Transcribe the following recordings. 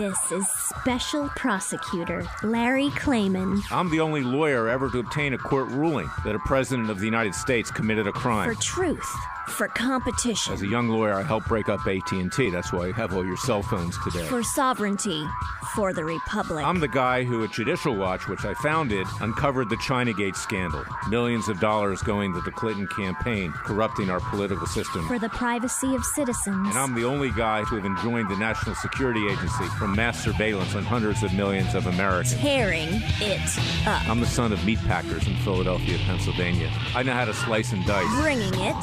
This is Special Prosecutor Larry Klayman. I'm the only lawyer ever to obtain a court ruling that a president of the United States committed a crime. For truth. For competition. As a young lawyer, I helped break up AT&T. That's why you have all your cell phones today. For sovereignty. For the Republic. I'm the guy who at Judicial Watch, which I founded, uncovered the Chinagate scandal. Millions of dollars going to the Clinton campaign, corrupting our political system. For the privacy of citizens. And I'm the only guy to have enjoined the National Security Agency from mass surveillance on hundreds of millions of Americans. Tearing it up. I'm the son of meat packers in Philadelphia, Pennsylvania. I know how to slice and dice. Bringing it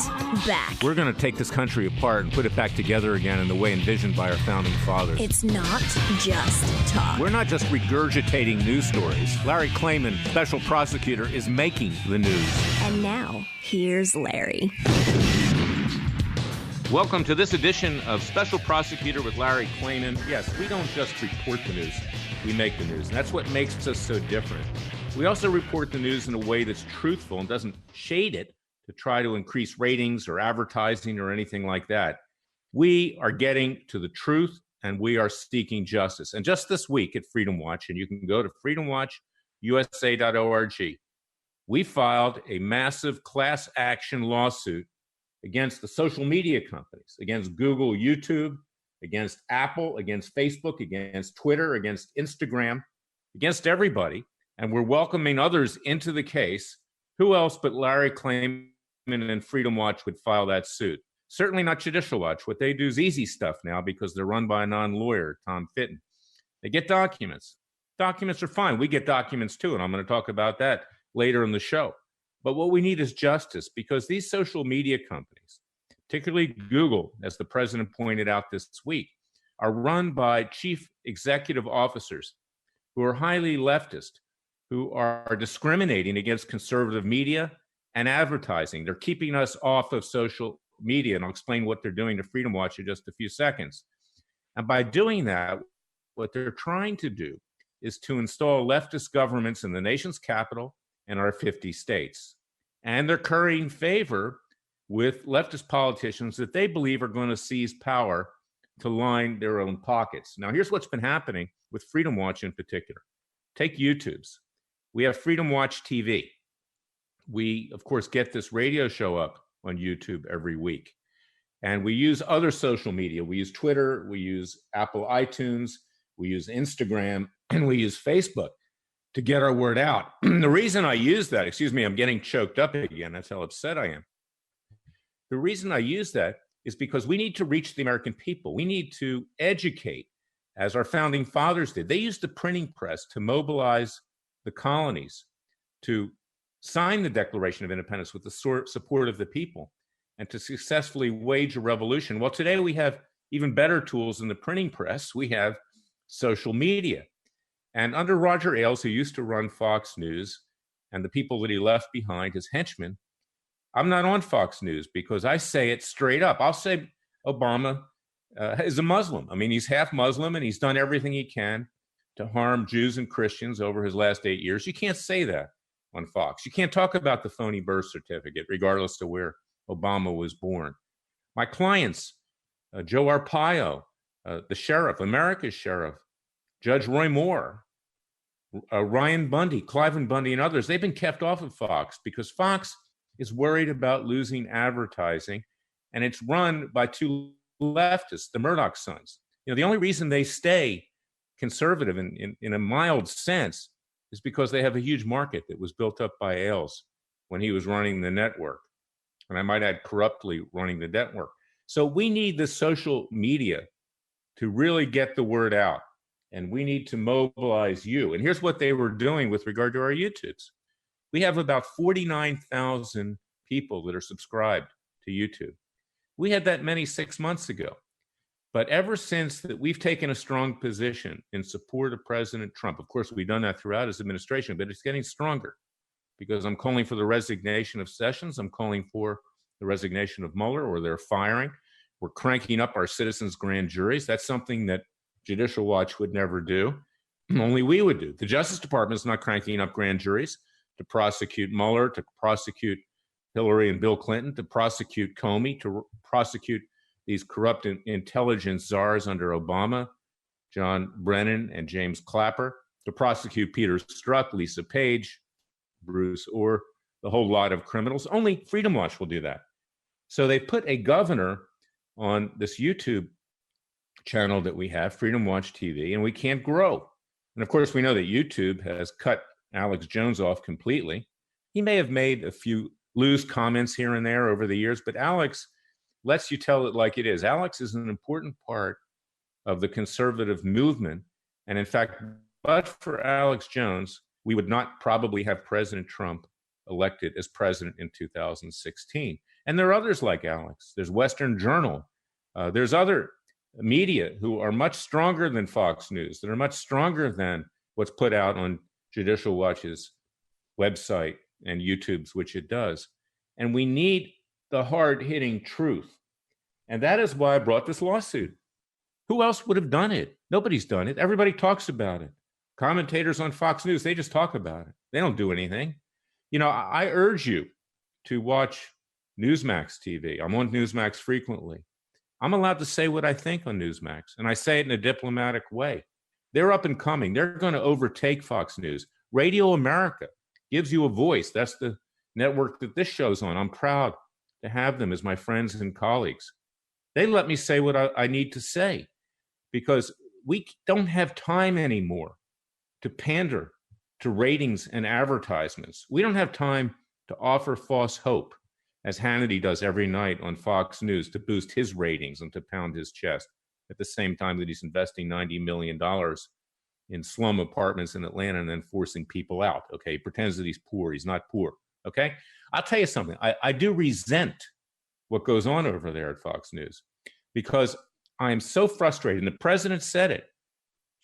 back. We're going to take this country apart and put it back together again in the way envisioned by our founding fathers. It's not just talk. We're not just regurgitating news stories. Larry Klayman, special prosecutor, is making the news. And now, here's Larry. Welcome to this edition of Special Prosecutor with Larry Klayman. Yes, we don't just report the news, we make the news. And that's what makes us so different. We also report the news in a way that's truthful and doesn't shade it to try to increase ratings or advertising or anything like that. We are getting to the truth and we are seeking justice. And just this week at Freedom Watch, and you can go to freedomwatchusa.org, we filed a massive class action lawsuit against the social media companies, against Google, YouTube, against Apple, against Facebook, against Twitter, against Instagram, against everybody. And we're welcoming others into the case. Who else but Larry Klayman and Freedom Watch would file that suit? Certainly not Judicial Watch. What they do is easy stuff now because they're run by a non-lawyer, Tom Fitton. They get documents. Documents are fine. We get documents too, and I'm going to talk about that later in the show. But what we need is justice because these social media companies, particularly Google, as the president pointed out this week, are run by chief executive officers who are highly leftist, who are discriminating against conservative media and advertising. They're keeping us off of social media, and I'll explain what they're doing to Freedom Watch in just a few seconds. And by doing that, what they're trying to do is to install leftist governments in the nation's capital and our 50 states. And they're currying favor with leftist politicians that they believe are going to seize power to line their own pockets. Now, here's what's been happening with Freedom Watch in particular. Take YouTube's. We have Freedom Watch TV. We, of course, get this radio show up on YouTube every week. And we use other social media. We use Twitter, we use Apple iTunes, we use Instagram, and we use Facebook to get our word out. The reason I use that, excuse me, I'm getting choked up again. That's how upset I am. The reason I use that is because we need to reach the American people. We need to educate, as our founding fathers did. They used the printing press to mobilize the colonies to sign the Declaration of Independence with the support of the people and to successfully wage a revolution. Well, today we have even better tools than the printing press. We have social media. And under Roger Ailes, who used to run Fox News, and the people that he left behind, his henchmen, I'm not on Fox News because I say it straight up. I'll say Obama is a Muslim. I mean, he's half Muslim and he's done everything he can to harm Jews and Christians over his last 8 years. You can't say that on Fox. You can't talk about the phony birth certificate, regardless of where Obama was born. My clients, Joe Arpaio, the sheriff, America's sheriff, Judge Roy Moore, Ryan Bundy, Cliven Bundy, and others, they've been kept off of Fox because Fox is worried about losing advertising, and it's run by two leftists, the Murdoch sons. You know, the only reason they stay conservative in a mild sense is because they have a huge market that was built up by Ailes when he was running the network. And I might add corruptly running the network. So we need the social media to really get the word out. And we need to mobilize you. And here's what they were doing with regard to our YouTubes. We have about 49,000 people that are subscribed to YouTube. We had that many 6 months ago. But ever since that, we've taken a strong position in support of President Trump. Of course, we've done that throughout his administration, but it's getting stronger because I'm calling for the resignation of Sessions. I'm calling for the resignation of Mueller or their firing. We're cranking up our citizens' grand juries. That's something that Judicial Watch would never do. Only we would do. The Justice Department is not cranking up grand juries to prosecute Mueller, to prosecute Hillary and Bill Clinton, to prosecute Comey, to prosecute these corrupt intelligence czars under Obama, John Brennan and James Clapper, to prosecute Peter Strzok, Lisa Page, Bruce Orr, the whole lot of criminals. Only Freedom Watch will do that. So they put a governor on this YouTube channel that we have, Freedom Watch TV, and we can't grow. And of course, we know that YouTube has cut Alex Jones off completely. He may have made a few loose comments here and there over the years, but Alex lets you tell it like it is. Alex is an important part of the conservative movement. And in fact, but for Alex Jones, we would not probably have President Trump elected as president in 2016. And there are others like Alex. There's Western Journal. There's other media who are much stronger than Fox News, that are much stronger than what's put out on Judicial Watch's website and YouTube's, which it does. And we need the hard-hitting truth. And that is why I brought this lawsuit. Who else would have done it? Nobody's done it. Everybody talks about it. Commentators on Fox News, they just talk about it. They don't do anything. You know, I urge you to watch Newsmax TV. I'm on Newsmax frequently. I'm allowed to say what I think on Newsmax, and I say it in a diplomatic way. They're up and coming. They're going to overtake Fox News. Radio America gives you a voice. That's the network that this show's on. I'm proud to have them as my friends and colleagues. They let me say what I need to say because we don't have time anymore to pander to ratings and advertisements. We don't have time to offer false hope, as Hannity does every night on Fox News, to boost his ratings and to pound his chest at the same time that he's investing $90 million in slum apartments in Atlanta and then forcing people out. Okay, he pretends that he's poor. He's not poor. Okay, I'll tell you something. I do resent what goes on over there at Fox News because I am so frustrated. And the president said it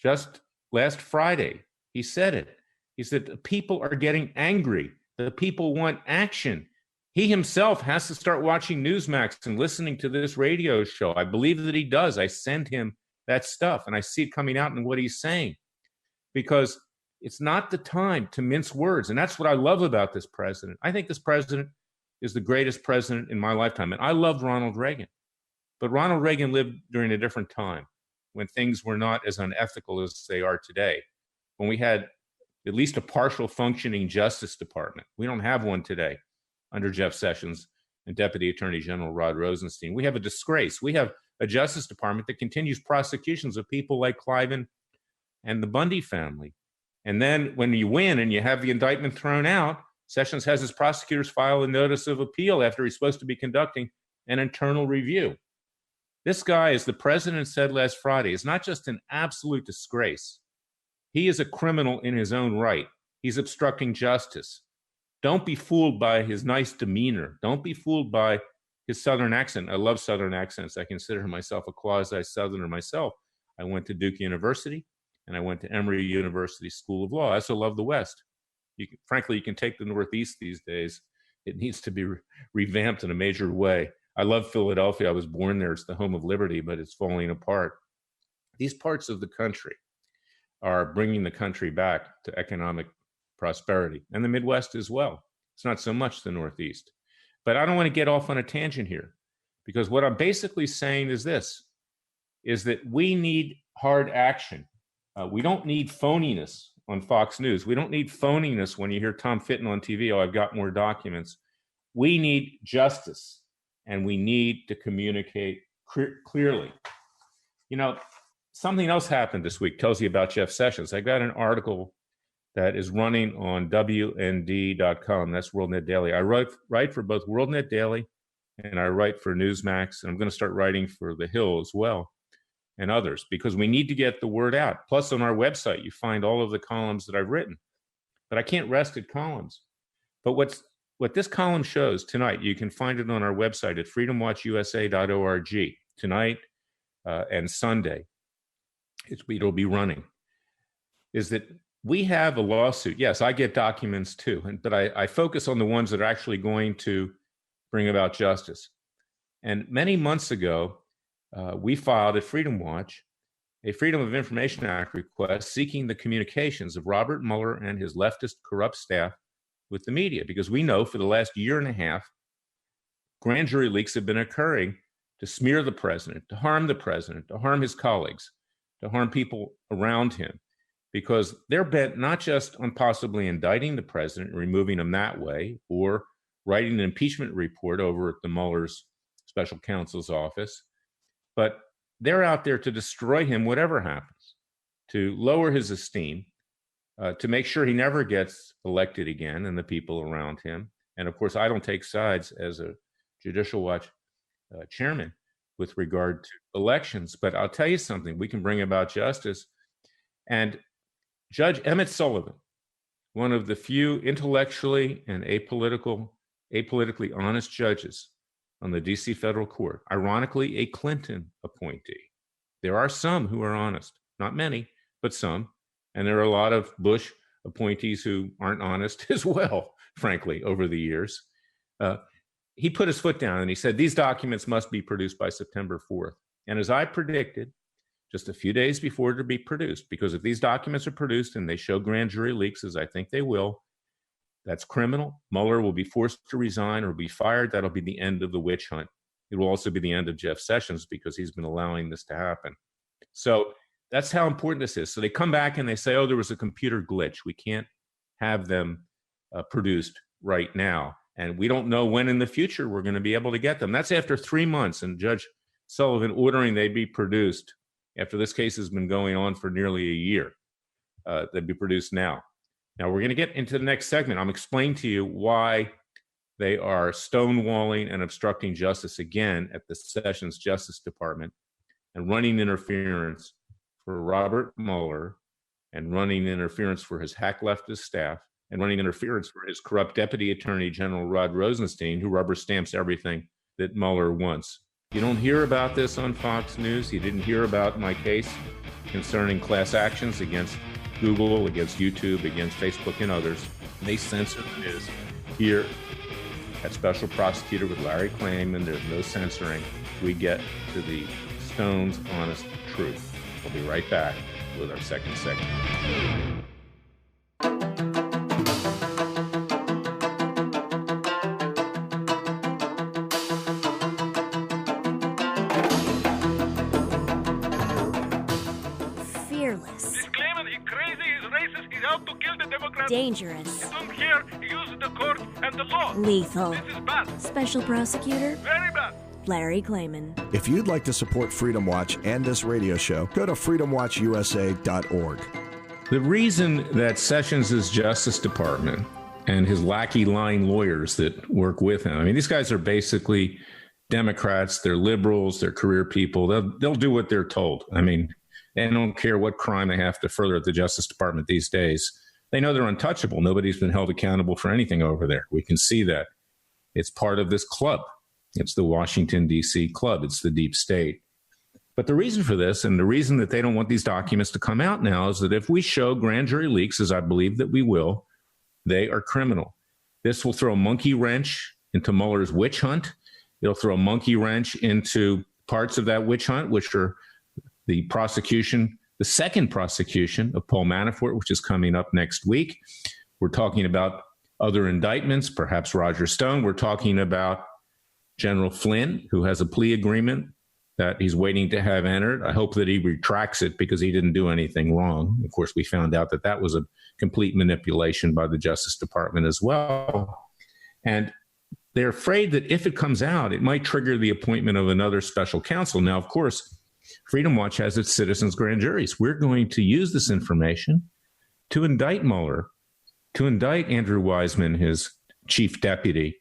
just last Friday. He said it. He said the people are getting angry. The people want action. He himself has to start watching Newsmax and listening to this radio show. I believe that he does. I send him that stuff, and I see it coming out in what he's saying because it's not the time to mince words. And that's what I love about this president. I think this president is the greatest president in my lifetime. And I loved Ronald Reagan. But Ronald Reagan lived during a different time when things were not as unethical as they are today, when we had at least a partial functioning Justice Department. We don't have one today under Jeff Sessions and Deputy Attorney General Rod Rosenstein. We have a disgrace. We have a Justice Department that continues prosecutions of people like Cliven and the Bundy family. And then when you win and you have the indictment thrown out, Sessions has his prosecutors file a notice of appeal after he's supposed to be conducting an internal review. This guy, as the president said last Friday, is not just an absolute disgrace. He is a criminal in his own right. He's obstructing justice. Don't be fooled by his nice demeanor. Don't be fooled by his Southern accent. I love Southern accents. I consider myself a quasi-Southerner myself. I went to Duke University, and I went to Emory University School of Law. I also love the West. Frankly, you can take the Northeast these days. It needs to be revamped in a major way. I love Philadelphia. I was born there. It's the home of liberty, but it's falling apart. These parts of the country are bringing the country back to economic prosperity, and the Midwest as well. It's not so much the Northeast. But I don't want to get off on a tangent here, because what I'm basically saying is this, is that we need hard action. We don't need phoniness on Fox News. We don't need phoniness when you hear Tom Fitton on TV, oh, I've got more documents. We need justice, and we need to communicate clearly. You know, something else happened this week, tells you about Jeff Sessions. I got an article that is running on WND.com. That's WorldNet Daily. I write for both WorldNet Daily and I write for Newsmax. And I'm going to start writing for The Hill as well and others, because we need to get the word out. Plus, on our website, you find all of the columns that I've written. But I can't rest at columns. But what this column shows tonight, you can find it on our website at freedomwatchusa.org tonight and Sunday. It'll be running, is that we have a lawsuit. Yes, I get documents too, but I focus on the ones that are actually going to bring about justice. And many months ago, we filed at Freedom Watch a Freedom of Information Act request seeking the communications of Robert Mueller and his leftist corrupt staff with the media, because we know for the last year and a half, grand jury leaks have been occurring to smear the president, to harm his colleagues, to harm people around him, because they're bent not just on possibly indicting the president and removing him that way, or writing an impeachment report over at the Mueller's special counsel's office, but they're out there to destroy him, whatever happens, to lower his esteem, to make sure he never gets elected again and the people around him. And of course, I don't take sides as a Judicial Watch chairman with regard to elections, but I'll tell you something, we can bring about justice. And Judge Emmett Sullivan, one of the few intellectually and apolitically honest judges on the DC federal court, ironically, a Clinton appointee. There are some who are honest, not many, but some. And there are a lot of Bush appointees who aren't honest as well, frankly, over the years. He put his foot down and he said, these documents must be produced by September 4th. And as I predicted, just a few days before to be produced, because if these documents are produced and they show grand jury leaks, as I think they will, that's criminal. Mueller will be forced to resign or be fired. That'll be the end of the witch hunt. It will also be the end of Jeff Sessions, because he's been allowing this to happen. So that's how important this is. So they come back and they say, oh, there was a computer glitch. We can't have them produced right now. And we don't know when in the future we're going to be able to get them. That's after 3 months, and Judge Sullivan ordering they be produced after this case has been going on for nearly a year. They'd be produced now. Now, we're going to get into the next segment. I'm explaining to you why they are stonewalling and obstructing justice again at the Sessions Justice Department and running interference for Robert Mueller and running interference for his hack leftist staff and running interference for his corrupt Deputy Attorney General Rod Rosenstein, who rubber stamps everything that Mueller wants. You don't hear about this on Fox News. You didn't hear about my case concerning class actions against Google, against YouTube, against Facebook, and others. They censor the news. Here at Special Prosecutor with Larry Klayman, there's no censoring. We get to the stone's honest truth. We'll be right back with our second segment. Dangerous. You don't care. He uses the court and the law. Lethal. This is bad. Special Prosecutor Very bad. Larry Klayman. If you'd like to support Freedom Watch and this radio show, go to freedomwatchusa.org. The reason that Sessions' Justice Department and his lackey lying lawyers that work with him, I mean, these guys are basically Democrats, they're liberals, they're career people. They'll do what they're told. I mean, they don't care what crime they have to further at the Justice Department these days. They know they're untouchable. Nobody's been held accountable for anything over there. We can see that. It's part of this club. It's the Washington, D.C. club. It's the deep state. But the reason for this, and the reason that they don't want these documents to come out now, is that if we show grand jury leaks, as I believe that we will, they are criminal. This will throw a monkey wrench into Mueller's witch hunt. It'll throw a monkey wrench into parts of that witch hunt, which are the prosecution, the second prosecution of Paul Manafort, which is coming up next week. We're talking about other indictments, perhaps Roger Stone. We're talking about General Flynn, who has a plea agreement that he's waiting to have entered. I hope that he retracts it because he didn't do anything wrong. Of course, we found out that that was a complete manipulation by the Justice Department as well. And they're afraid that if it comes out, it might trigger the appointment of another special counsel. Now, of course, Freedom Watch has its citizens' grand juries. We're going to use this information to indict Mueller, to indict Andrew Weissman, his chief deputy,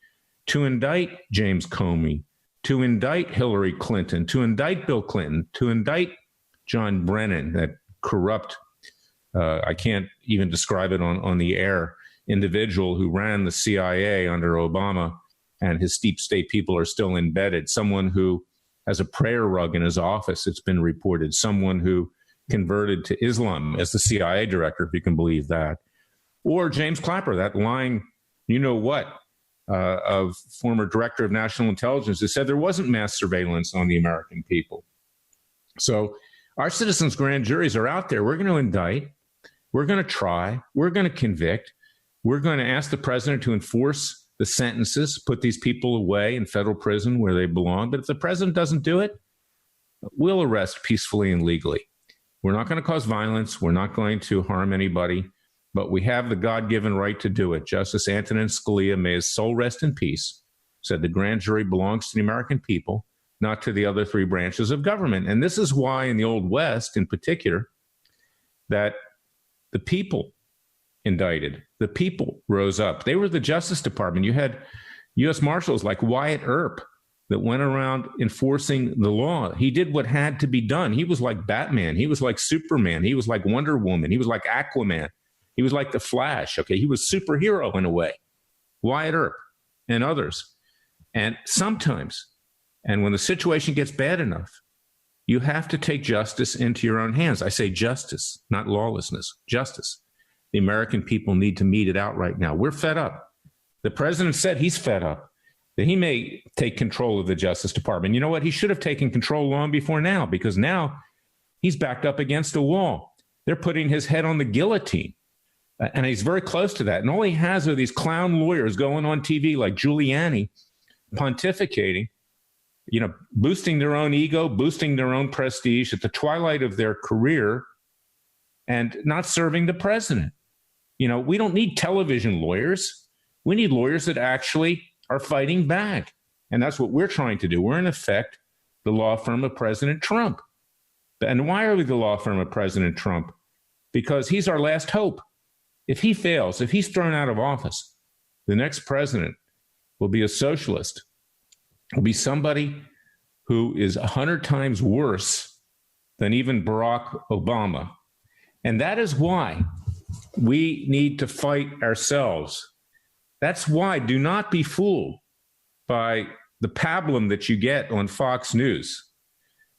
to indict James Comey, to indict Hillary Clinton, to indict Bill Clinton, to indict John Brennan, that corrupt, I can't even describe it on the air, individual who ran the CIA under Obama, and his deep state people are still embedded, someone who has a prayer rug in his office, it's been reported, someone who converted to Islam as the CIA director, if you can believe that. Or James Clapper, that lying, of former director of national intelligence, who said there wasn't mass surveillance on the American people. So our citizens' grand juries are out there. We're going to indict. We're going to try. We're going to convict. We're going to ask the president to enforce the sentences, put these people away in federal prison where they belong. But if the president doesn't do it, we'll arrest peacefully and legally. We're not going to cause violence. We're not going to harm anybody, but we have the God-given right to do it. Justice Antonin Scalia, may his soul rest in peace, said the grand jury belongs to the American people, not to the other three branches of government. And this is why in the Old West in particular, that the people indicted, the people rose up. They were the Justice Department. You had U.S. Marshals like Wyatt Earp that went around enforcing the law. He did what had to be done. He was like Batman. He was like Superman. He was like Wonder Woman. He was like Aquaman. He was like the Flash. Okay, he was superhero in a way. Wyatt Earp and others. And sometimes, and when the situation gets bad enough, you have to take justice into your own hands. I say justice, not lawlessness, justice. The American people need to mete it out right now. We're fed up. The president said he's fed up, that he may take control of the Justice Department. You know what? He should have taken control long before now, because now he's backed up against a wall. They're putting his head on the guillotine, and he's very close to that. And all he has are these clown lawyers going on TV like Giuliani, pontificating, boosting their own ego, boosting their own prestige at the twilight of their career, and not serving the president. We don't need television lawyers. We need lawyers that actually are fighting back. And that's what we're trying to do. We're, in effect, the law firm of President Trump. And why are we the law firm of President Trump? Because he's our last hope. If he fails, if he's thrown out of office, the next president will be a socialist, will be somebody who is 100 times worse than even Barack Obama. And that is why we need to fight ourselves. That's why do not be fooled by the pablum that you get on Fox News,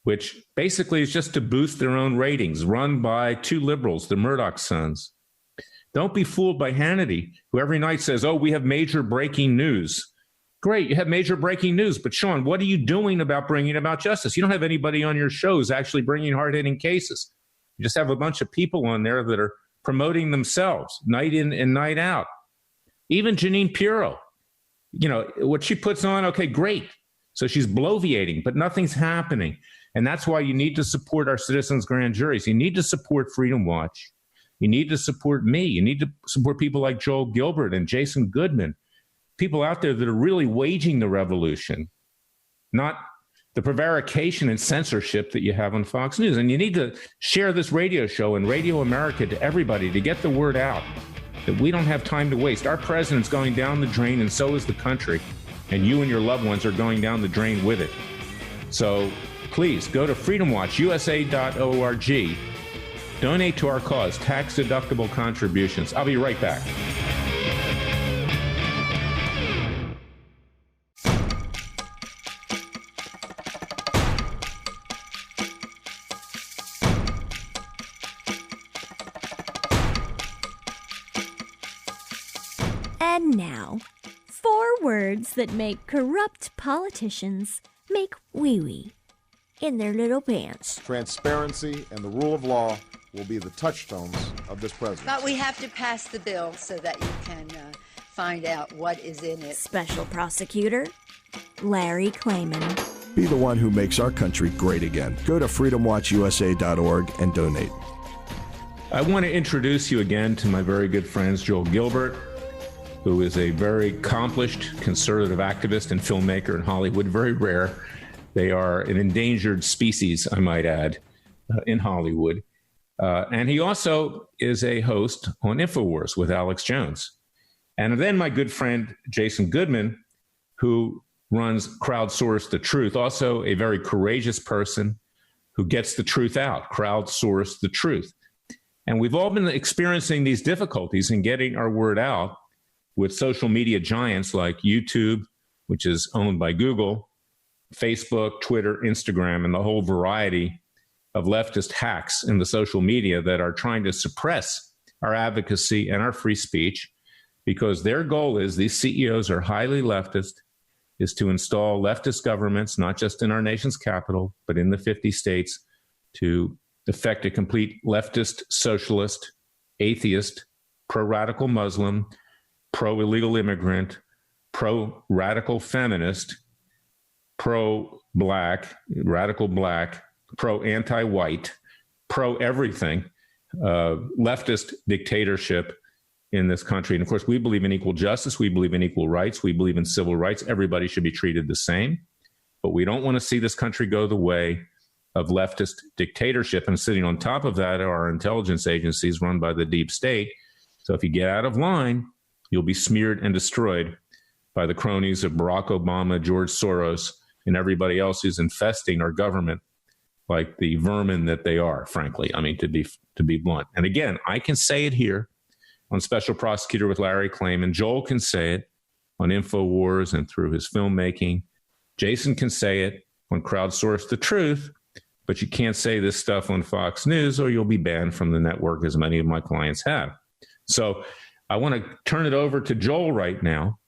which basically is just to boost their own ratings, run by two liberals, the Murdoch sons. Don't be fooled by Hannity, who every night says, oh, we have major breaking news. Great, you have major breaking news, but Sean, what are you doing about bringing about justice? You don't have anybody on your shows actually bringing hard-hitting cases. You just have a bunch of people on there that are promoting themselves night in and night out. Even Jeanine Pirro, what she puts on, okay, great. So she's bloviating, but nothing's happening. And that's why you need to support our citizens' grand juries. You need to support Freedom Watch. You need to support me. You need to support people like Joel Gilbert and Jason Goodman, people out there that are really waging the revolution, not the prevarication and censorship that you have on Fox News. And you need to share this radio show and Radio America to everybody to get the word out that we don't have time to waste. Our president's going down the drain, and so is the country. And you and your loved ones are going down the drain with it. So please go to freedomwatchusa.org. Donate to our cause, tax-deductible contributions. I'll be right back. And now, 4 words that make corrupt politicians make wee-wee in their little pants. Transparency and the rule of law will be the touchstones of this presidency. But we have to pass the bill so that you can find out what is in it. Special Prosecutor Larry Klayman. Be the one who makes our country great again. Go to freedomwatchusa.org and donate. I want to introduce you again to my very good friends, Joel Gilbert, who is a very accomplished conservative activist and filmmaker in Hollywood. Very rare. They are an endangered species, I might add, in Hollywood. And he also is a host on Infowars with Alex Jones. And then my good friend, Jason Goodman, who runs Crowdsource the Truth, also a very courageous person who gets the truth out, Crowdsource the Truth. And we've all been experiencing these difficulties in getting our word out with social media giants like YouTube, which is owned by Google, Facebook, Twitter, Instagram, and the whole variety of leftist hacks in the social media that are trying to suppress our advocacy and our free speech, because their goal is, these CEOs are highly leftist, is to install leftist governments, not just in our nation's capital, but in the 50 states, to effect a complete leftist, socialist, atheist, pro-radical Muslim, pro-illegal immigrant, pro-radical feminist, pro-black, radical black, pro-anti-white, pro-everything leftist dictatorship in this country. And of course, we believe in equal justice. We believe in equal rights. We believe in civil rights. Everybody should be treated the same. But we don't want to see this country go the way of leftist dictatorship. And sitting on top of that are our intelligence agencies run by the deep state. So if you get out of line, you'll be smeared and destroyed by the cronies of Barack Obama, George Soros, and everybody else who's infesting our government like the vermin that they are, frankly. I mean, to be blunt. And again, I can say it here on Special Prosecutor with Larry Klayman. Joel can say it on Infowars and through his filmmaking. Jason can say it on Crowdsource the Truth, but you can't say this stuff on Fox News or you'll be banned from the network, as many of my clients have. So I want to turn it over to Joel right now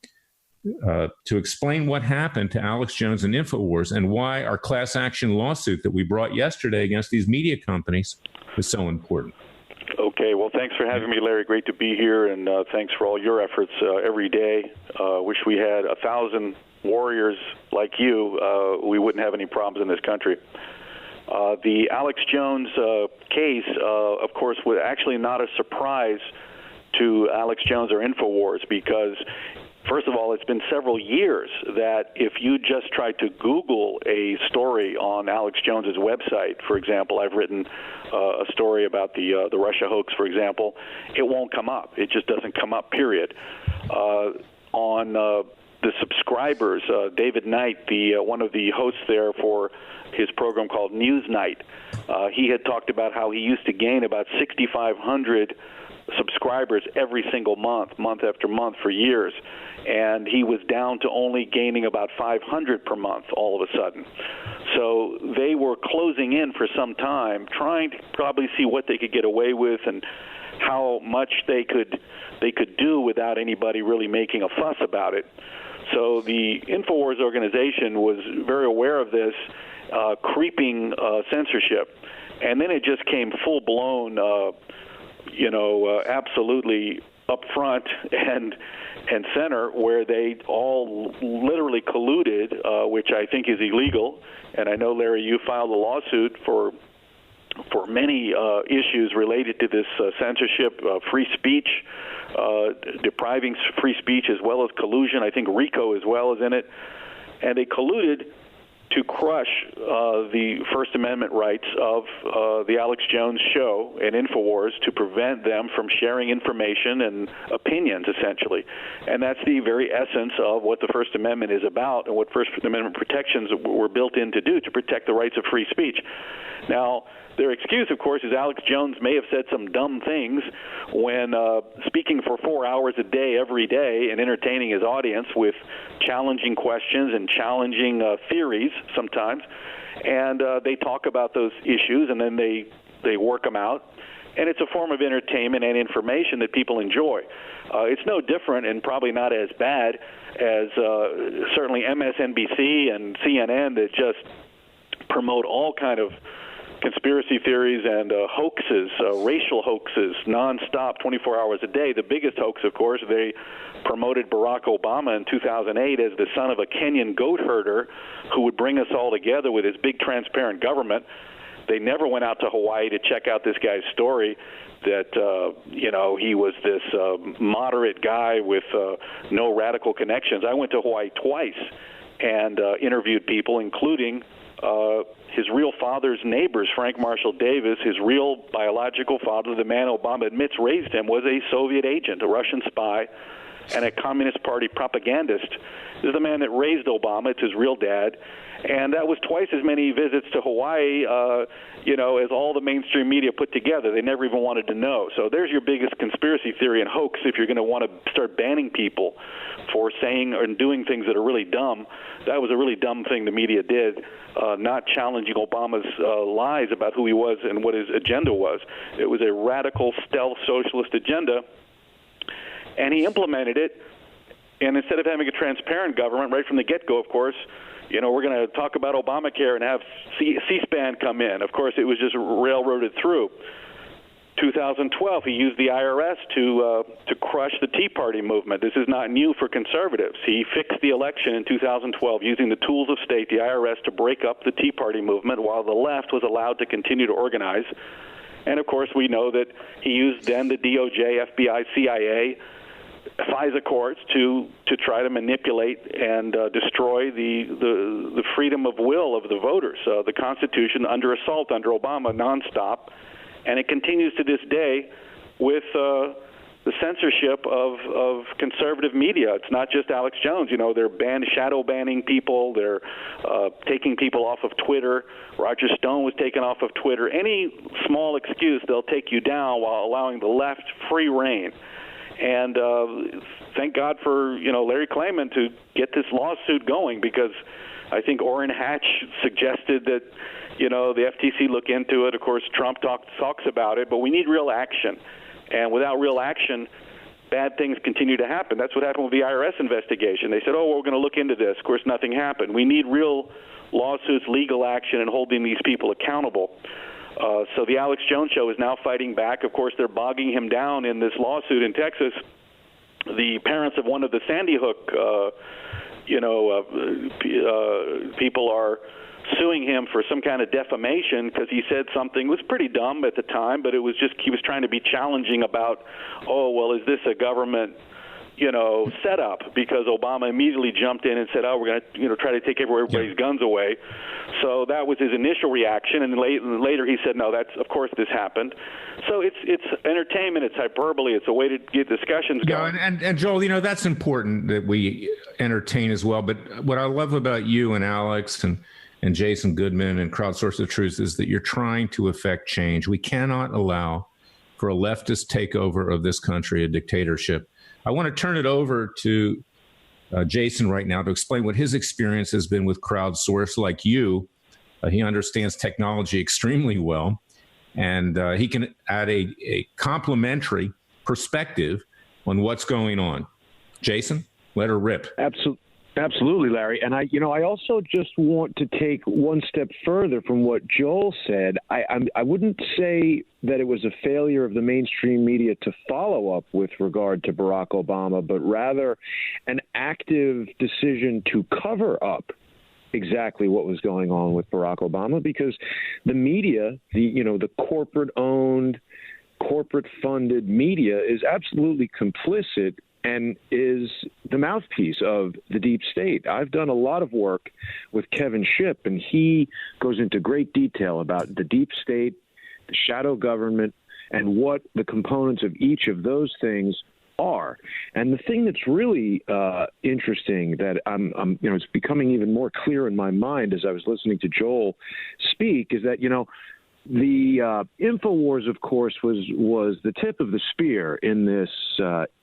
to explain what happened to Alex Jones and Infowars and why our class action lawsuit that we brought yesterday against these media companies is so important. Okay, well, thanks for having me, Larry. Great to be here, and thanks for all your efforts every day. Wish we had 1,000 warriors like you. We wouldn't have any problems in this country. The Alex Jones case, of course, was actually not a surprise to Alex Jones or Infowars because, first of all, it's been several years that if you just try to Google a story on Alex Jones's website, for example, I've written a story about the Russia hoax, for example, it won't come up. It just doesn't come up, period. On the subscribers, David Knight, one of the hosts there for his program called Newsnight, he had talked about how he used to gain about 6,500 subscribers every single month after month for years, and he was down to only gaining about 500 per month all of a sudden. So they were closing in for some time, trying to probably see what they could get away with and how much they could do without anybody really making a fuss about it. So the Infowars organization was very aware of this creeping censorship, and then it just came full-blown absolutely up front and center, where they all literally colluded, which I think is illegal. And I know, Larry, you filed a lawsuit for many issues related to this censorship, free speech, depriving free speech, as well as collusion. I think RICO as well is in it. And they colluded to crush the First Amendment rights of the Alex Jones show and Infowars to prevent them from sharing information and opinions, essentially. And that's the very essence of what the First Amendment is about and what First Amendment protections were built in to do, to protect the rights of free speech. Now, their excuse, of course, is Alex Jones may have said some dumb things when speaking for 4 hours a day, every day, and entertaining his audience with challenging questions and challenging theories sometimes. And they talk about those issues, and then they work them out. And it's a form of entertainment and information that people enjoy. It's no different and probably not as bad as certainly MSNBC and CNN that just promote all kind of conspiracy theories and hoaxes, racial hoaxes, nonstop, 24 hours a day. The biggest hoax, of course, they promoted Barack Obama in 2008 as the son of a Kenyan goat herder who would bring us all together with his big transparent government. They never went out to Hawaii to check out this guy's story that, he was this moderate guy with no radical connections. I went to Hawaii twice and interviewed people, including his real father's neighbors, Frank Marshall Davis. His real biological father, the man Obama admits raised him, was a Soviet agent, a Russian spy, and a Communist Party propagandist. This is the man that raised Obama. It's his real dad. And that was twice as many visits to Hawaii, as all the mainstream media put together. They never even wanted to know. So there's your biggest conspiracy theory and hoax if you're going to want to start banning people for saying or doing things that are really dumb. That was a really dumb thing the media did, not challenging Obama's lies about who he was and what his agenda was. It was a radical stealth socialist agenda, and he implemented it. And instead of having a transparent government right from the get-go, of course, we're going to talk about Obamacare and have C-SPAN come in. Of course, it was just railroaded through. 2012, he used the IRS to crush the Tea Party movement. This is not new for conservatives. He fixed the election in 2012 using the tools of state, the IRS, to break up the Tea Party movement while the left was allowed to continue to organize. And, of course, we know that he used then the DOJ, FBI, CIA, FISA courts to try to manipulate and destroy the freedom of will of the voters. The Constitution under assault under Obama nonstop. And it continues to this day with the censorship of conservative media. It's not just Alex Jones. You know, they're shadow banning people. They're taking people off of Twitter. Roger Stone was taken off of Twitter. Any small excuse, they'll take you down while allowing the left free reign. And thank God for, Larry Klayman to get this lawsuit going, because I think Orrin Hatch suggested that, the FTC look into it. Of course, Trump talks about it, but we need real action. And without real action, bad things continue to happen. That's what happened with the IRS investigation. They said, we're going to look into this. Of course, nothing happened. We need real lawsuits, legal action, and holding these people accountable. So the Alex Jones Show is now fighting back. Of course, they're bogging him down in this lawsuit in Texas. The parents of one of the Sandy Hook, people are suing him for some kind of defamation because he said something was pretty dumb at the time, but it was just he was trying to be challenging about, is this a government setup, because Obama immediately jumped in and said, we're going to try to take everybody's guns away. So that was his initial reaction, and later he said, no, of course this happened. So it's entertainment, it's hyperbole, it's a way to get discussions going. And Joel, that's important that we entertain as well. But what I love about you and Alex and Jason Goodman and Crowdsource the Truth is that you're trying to affect change. We cannot allow for a leftist takeover of this country, a dictatorship. I want to turn it over to Jason right now to explain what his experience has been with Crowdsource. Like you, he understands technology extremely well, and he can add a complementary perspective on what's going on. Jason, let her rip. Absolutely, Larry. And I also just want to take one step further from what Joel said. I wouldn't say that it was a failure of the mainstream media to follow up with regard to Barack Obama, but rather an active decision to cover up exactly what was going on with Barack Obama, because the media, the corporate-owned, corporate-funded media is absolutely complicit and is the mouthpiece of the deep state. I've done a lot of work with Kevin Shipp, and he goes into great detail about the deep state, the shadow government, and what the components of each of those things are. And the thing that's really interesting that it's becoming even more clear in my mind as I was listening to Joel speak is that, the Infowars, of course, was the tip of the spear in this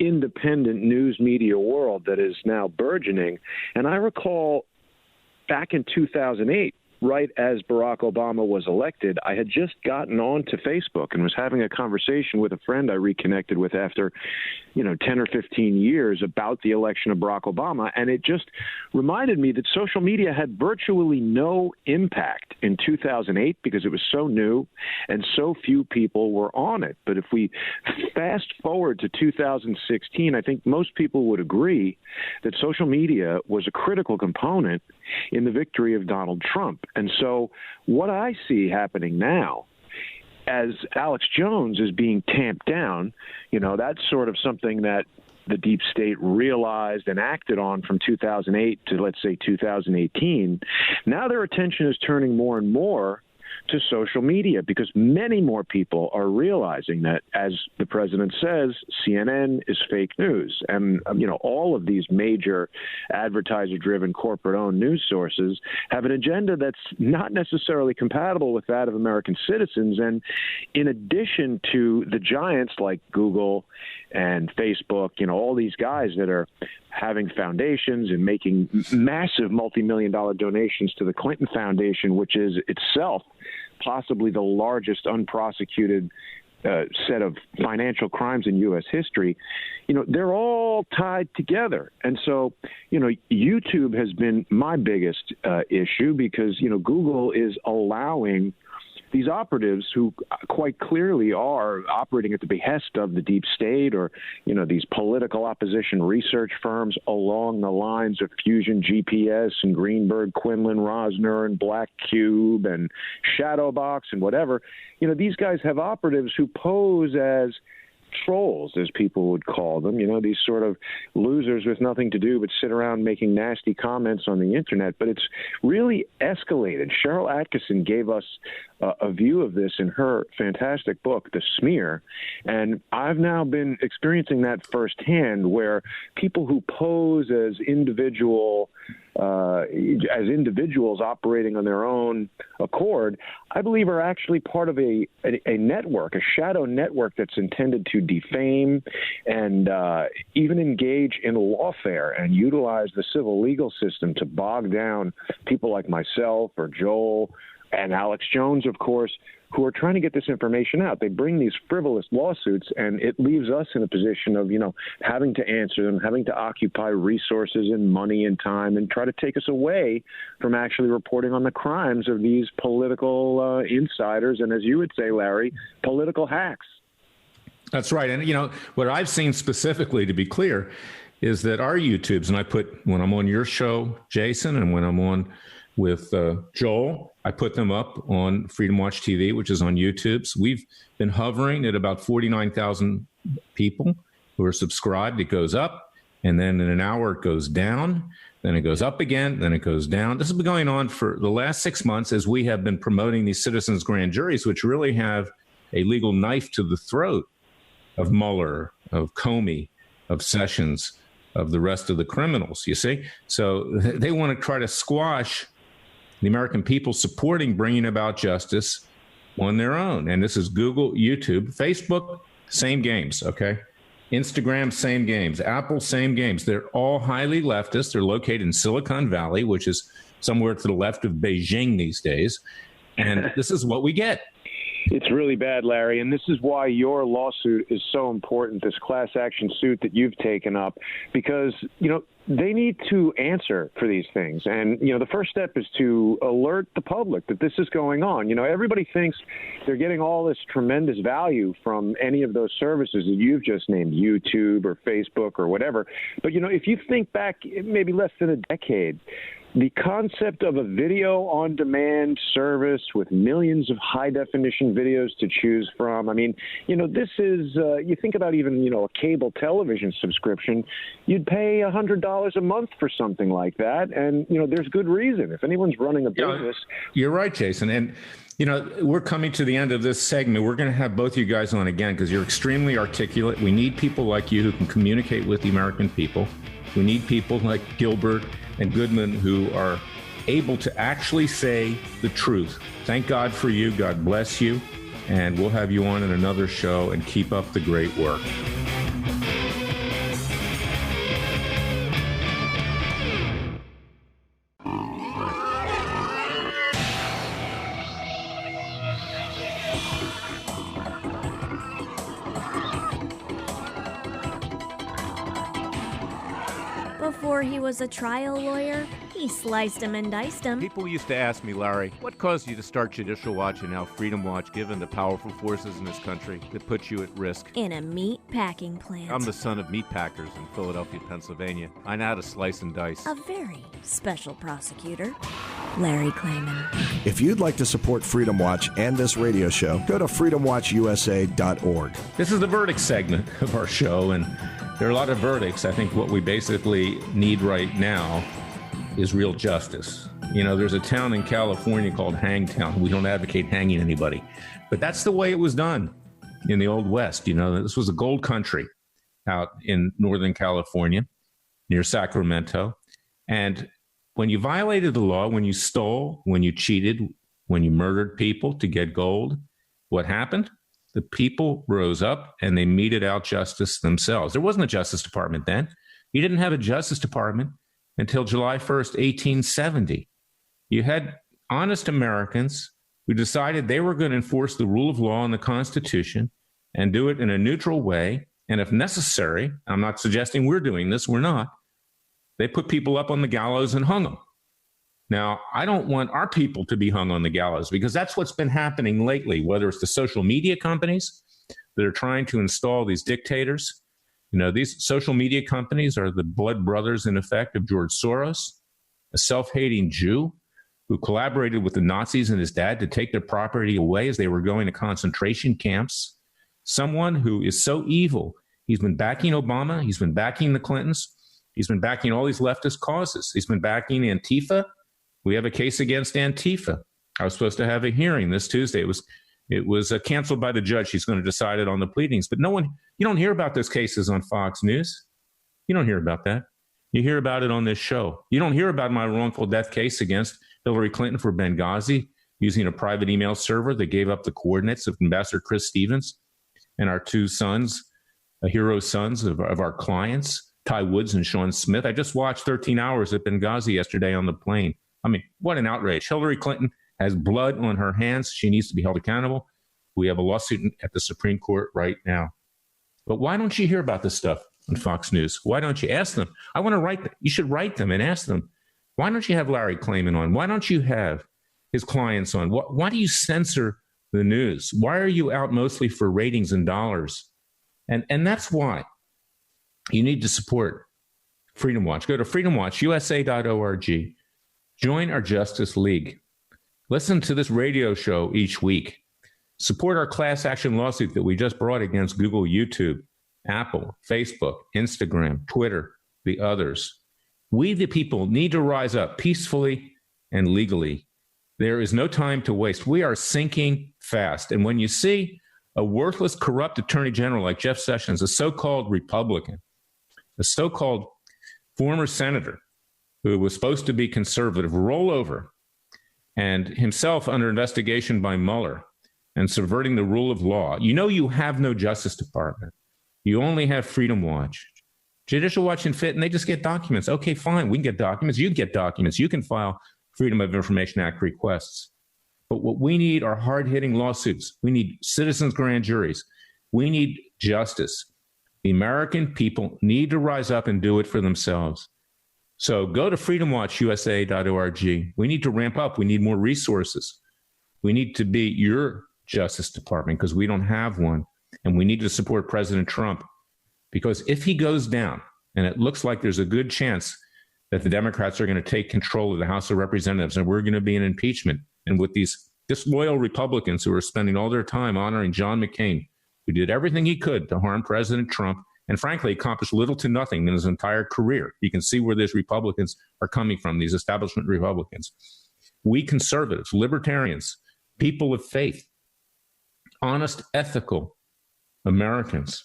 independent news media world that is now burgeoning. And I recall back in 2008, right as Barack Obama was elected, I had just gotten onto Facebook and was having a conversation with a friend I reconnected with after, 10 or 15 years about the election of Barack Obama. And it just reminded me that social media had virtually no impact in 2008 because it was so new and so few people were on it. But if we fast forward to 2016, I think most people would agree that social media was a critical component in the victory of Donald Trump. And so what I see happening now, as Alex Jones is being tamped down, that's sort of something that the deep state realized and acted on from 2008 to, let's say, 2018. Now their attention is turning more and more to social media because many more people are realizing that, as the president says, CNN is fake news. And, all of these major advertiser-driven corporate-owned news sources have an agenda that's not necessarily compatible with that of American citizens. And in addition to the giants like Google and Facebook, all these guys that are having foundations and making massive multi-million-dollar donations to the Clinton Foundation, which is itself possibly the largest unprosecuted set of financial crimes in U.S. history, they're all tied together. And so, YouTube has been my biggest issue because, Google is allowing these operatives who quite clearly are operating at the behest of the deep state or, these political opposition research firms along the lines of Fusion GPS and Greenberg, Quinlan, Rosner, and Black Cube and Shadowbox and whatever. These guys have operatives who pose as trolls, as people would call them, these sort of losers with nothing to do but sit around making nasty comments on the internet. But it's really escalated. Cheryl Atkinson gave us a view of this in her fantastic book, The Smear. And I've now been experiencing that firsthand, where people who pose as individuals operating on their own accord, I believe are actually part of a network, a shadow network that's intended to defame and even engage in lawfare and utilize the civil legal system to bog down people like myself or Joel and Alex Jones, of course, who are trying to get this information out. They bring these frivolous lawsuits, and it leaves us in a position of, having to answer them, having to occupy resources and money and time and try to take us away from actually reporting on the crimes of these political insiders and, as you would say, Larry, political hacks. That's right. And, what I've seen specifically, to be clear, is that our YouTubes, and I put, when I'm on your show, Jason, and when I'm on with Joel, I put them up on Freedom Watch TV, which is on YouTube. So we've been hovering at about 49,000 people who are subscribed. It goes up, and then in an hour it goes down, then it goes up again, then it goes down. This has been going on for the last 6 months as we have been promoting these citizens' grand juries, which really have a legal knife to the throat of Mueller, of Comey, of Sessions, of the rest of the criminals, you see? So they want to try to squash the American people supporting bringing about justice on their own. And this is Google, YouTube, Facebook, same games, okay? Instagram, same games. Apple, same games. They're all highly leftist. They're located in Silicon Valley, which is somewhere to the left of Beijing these days. And this is what we get. It's really bad, Larry, and this is why your lawsuit is so important, this class action suit that you've taken up, because, they need to answer for these things. And, the first step is to alert the public that this is going on. Everybody thinks they're getting all this tremendous value from any of those services that you've just named, YouTube or Facebook or whatever. But, if you think back maybe less than a decade, the concept of a video-on-demand service with millions of high-definition videos to choose from, this is, you think about even, a cable television subscription, you'd pay $100 a month for something like that, and, there's good reason. If anyone's running a business... You're right, Jason, and, we're coming to the end of this segment. We're going to have both you guys on again because you're extremely articulate. We need people like you who can communicate with the American people. We need people like Gilbert and Goodman who are able to actually say the truth. Thank God for you. God bless you. And we'll have you on in another show, and keep up the great work. Before he was a trial lawyer, he sliced him and diced him. People used to ask me, Larry, what caused you to start Judicial Watch and now Freedom Watch, given the powerful forces in this country that put you at risk? In a meat packing plant. I'm the son of meat packers in Philadelphia, Pennsylvania. I know how to slice and dice. A very special prosecutor, Larry Klayman. If you'd like to support Freedom Watch and this radio show, go to freedomwatchusa.org. This is the verdict segment of our show, and there are a lot of verdicts. I think what we basically need right now is real justice. There's a town in California called Hangtown. We don't advocate hanging anybody, but that's the way it was done in the Old West. This was a gold country out in Northern California near Sacramento. And when you violated the law, when you stole, when you cheated, when you murdered people to get gold, what happened? The people rose up and they meted out justice themselves. There wasn't a Justice Department then. You didn't have a Justice Department until July 1st, 1870. You had honest Americans who decided they were going to enforce the rule of law and the Constitution and do it in a neutral way. And if necessary, I'm not suggesting we're doing this, we're not, they put people up on the gallows and hung them. Now, I don't want our people to be hung on the gallows because that's what's been happening lately, whether it's the social media companies that are trying to install these dictators. You know, these social media companies are the blood brothers, in effect, of George Soros, a self-hating Jew who collaborated with the Nazis and his dad to take their property away as they were going to concentration camps. Someone who is so evil. He's been backing Obama. He's been backing the Clintons. He's been backing all these leftist causes. He's been backing Antifa. We have a case against Antifa. I was supposed to have a hearing this Tuesday. It was canceled by the judge. She's going to decide it on the pleadings. But you don't hear about those cases on Fox News. You don't hear about that. You hear about it on this show. You don't hear about my wrongful death case against Hillary Clinton for Benghazi using a private email server that gave up the coordinates of Ambassador Chris Stevens and our two sons, hero sons of our clients, Ty Woods and Sean Smith. I just watched 13 hours at Benghazi yesterday on the plane. I mean, what an outrage. Hillary Clinton has blood on her hands. She needs to be held accountable. We have a lawsuit at the Supreme Court right now. But why don't you hear about this stuff on Fox News? Why don't you ask them? I want to write them. You should write them and ask them. Why don't you have Larry Klayman on? Why don't you have his clients on? Why do you censor the news? Why are you out mostly for ratings and dollars? And that's why you need to support Freedom Watch. Go to freedomwatchusa.org. Join our Justice League. Listen to this radio show each week. Support our class action lawsuit that we just brought against Google, YouTube, Apple, Facebook, Instagram, Twitter, the others. We, the people, need to rise up peacefully and legally. There is no time to waste. We are sinking fast. And when you see a worthless, corrupt attorney general like Jeff Sessions, a so-called Republican, a so-called former senator who was supposed to be conservative, roll over and himself under investigation by Mueller and subverting the rule of law, you know you have no Justice Department. You only have Freedom Watch. Judicial Watch and FIT, and they just get documents. Okay, fine, we can get documents. You can get documents. You can file Freedom of Information Act requests. But what we need are hard-hitting lawsuits. We need citizens' grand juries. We need justice. The American people need to rise up and do it for themselves. So go to freedomwatchusa.org. We need to ramp up. We need more resources. We need to be your Justice Department because we don't have one. And we need to support President Trump because if he goes down, and it looks like there's a good chance that the Democrats are going to take control of the House of Representatives and we're going to be in impeachment. And with these disloyal Republicans who are spending all their time honoring John McCain, who did everything he could to harm President Trump, and frankly, accomplished little to nothing in his entire career. You can see where these Republicans are coming from, these establishment Republicans. We conservatives, libertarians, people of faith, honest, ethical Americans,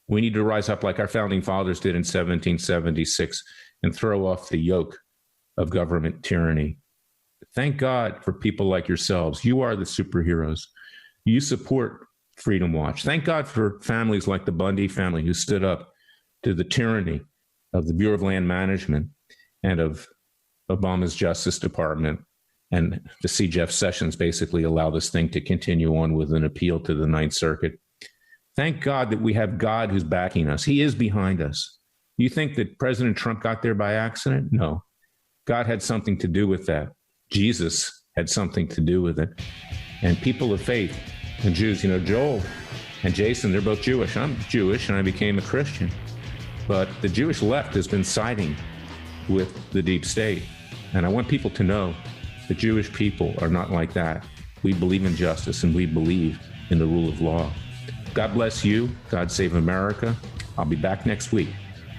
we need to rise up like our founding fathers did in 1776 and throw off the yoke of government tyranny. Thank God for people like yourselves. You are the superheroes. You support Freedom Watch. Thank God for families like the Bundy family who stood up to the tyranny of the Bureau of Land Management and of Obama's Justice Department, and to see Jeff Sessions basically allow this thing to continue on with an appeal to the Ninth Circuit. Thank God that we have God who's backing us. He is behind us. You think that President Trump got there by accident? No. God had something to do with that. Jesus had something to do with it. And people of faith and Jews, you know, Joel and Jason, they're both Jewish. I'm Jewish and I became a Christian. But the Jewish left has been siding with the deep state. And I want people to know the Jewish people are not like that. We believe in justice and we believe in the rule of law. God bless you. God save America. I'll be back next week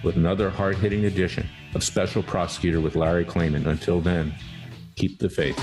with another hard-hitting edition of Special Prosecutor with Larry Klayman. Until then, keep the faith.